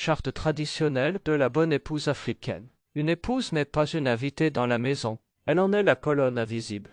Charte traditionnelle de la bonne épouse africaine. Une épouse n'est pas une invitée dans la maison. Elle en est la colonne invisible.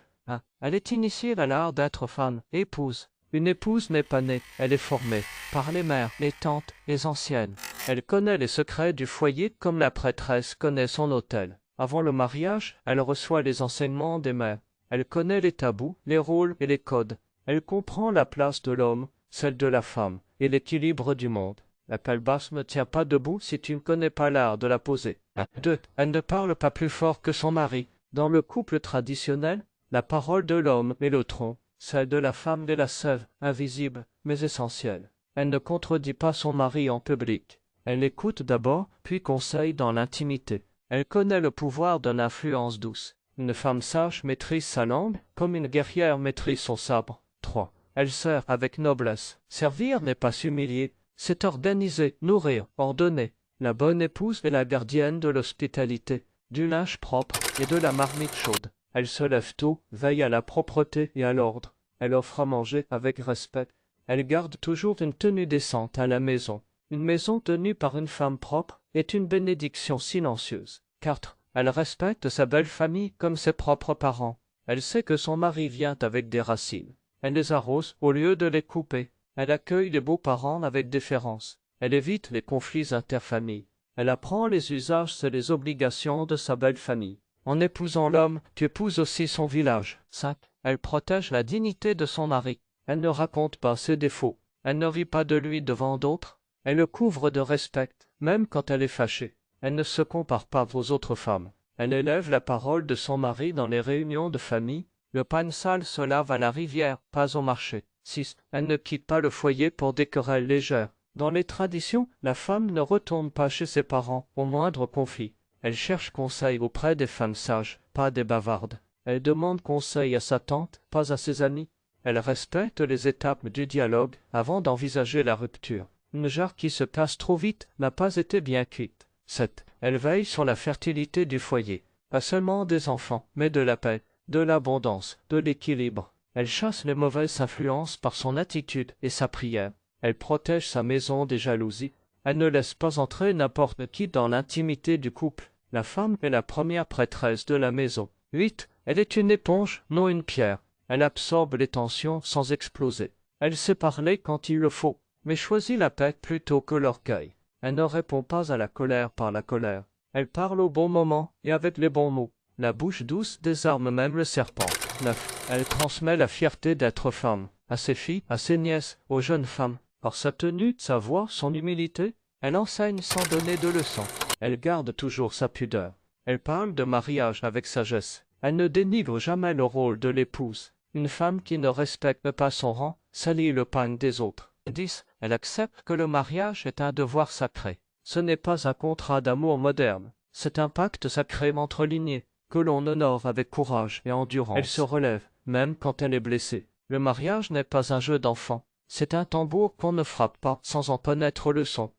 Elle est initiée à l'art d'être femme, épouse. Une épouse n'est pas née, elle est formée par les mères, les tantes, les anciennes. Elle connaît les secrets du foyer comme la prêtresse connaît son autel. Avant le mariage, elle reçoit les enseignements des mères. Elle connaît les tabous, les rôles et les codes. Elle comprend la place de l'homme, celle de la femme et l'équilibre du monde. La calebasse ne tient pas debout si tu ne connais pas l'art de la poser. 2. Elle ne parle pas plus fort que son mari. Dans le couple traditionnel, la parole de l'homme est le tronc, celle de la femme est la sève, invisible, mais essentielle. Elle ne contredit pas son mari en public. Elle l'écoute d'abord, puis conseille dans l'intimité. Elle connaît le pouvoir d'une influence douce. Une femme sage maîtrise sa langue, comme une guerrière maîtrise son sabre. 3. Elle sert avec noblesse. Servir n'est pas s'humilier, c'est organiser, nourrir, ordonner. La bonne épouse est la gardienne de l'hospitalité, du linge propre et de la marmite chaude. Elle se lève tôt, veille à la propreté et à l'ordre. Elle offre à manger avec respect. Elle garde toujours une tenue décente à la maison. Une maison tenue par une femme propre est une bénédiction silencieuse. 4. Elle respecte sa belle famille comme ses propres parents. Elle sait que son mari vient avec des racines. Elle les arrose au lieu de les couper. Elle accueille les beaux-parents avec déférence. Elle évite les conflits interfamilles. Elle apprend les usages et les obligations de sa belle famille. En épousant l'homme, tu épouses aussi son village. 5. Elle protège la dignité de son mari. Elle ne raconte pas ses défauts. Elle ne rit pas de lui devant d'autres. Elle le couvre de respect, même quand elle est fâchée. Elle ne se compare pas aux autres femmes. Elle élève la parole de son mari dans les réunions de famille. Le pain sale se lave à la rivière, pas au marché. 6. Elle ne quitte pas le foyer pour des querelles légères. Dans les traditions, la femme ne retourne pas chez ses parents au moindre conflit. Elle cherche conseil auprès des femmes sages, pas des bavardes. Elle demande conseil à sa tante, pas à ses amis. Elle respecte les étapes du dialogue avant d'envisager la rupture. Une jarre qui se casse trop vite n'a pas été bien cuite. 7. Elle veille sur la fertilité du foyer. Pas seulement des enfants, mais de la paix, de l'abondance, de l'équilibre. Elle chasse les mauvaises influences par son attitude et sa prière. Elle protège sa maison des jalousies. Elle ne laisse pas entrer n'importe qui dans l'intimité du couple. La femme est la première prêtresse de la maison. 8. Elle est une éponge, non une pierre. Elle absorbe les tensions sans exploser. Elle sait parler quand il le faut, mais choisit la paix plutôt que l'orgueil. Elle ne répond pas à la colère par la colère. Elle parle au bon moment et avec les bons mots. La bouche douce désarme même le serpent. 9. Elle transmet la fierté d'être femme, à ses filles, à ses nièces, aux jeunes femmes. Par sa tenue, sa voix, son humilité, elle enseigne sans donner de leçons. Elle garde toujours sa pudeur. Elle parle de mariage avec sagesse. Elle ne dénigre jamais le rôle de l'épouse. Une femme qui ne respecte pas son rang salit le pain des autres. 10. Elle accepte que le mariage est un devoir sacré. Ce n'est pas un contrat d'amour moderne. C'est un pacte sacré entre lignées, que l'on honore avec courage et endurance. Elle se relève, même quand elle est blessée. Le mariage n'est pas un jeu d'enfant. C'est un tambour qu'on ne frappe pas sans en connaître le son.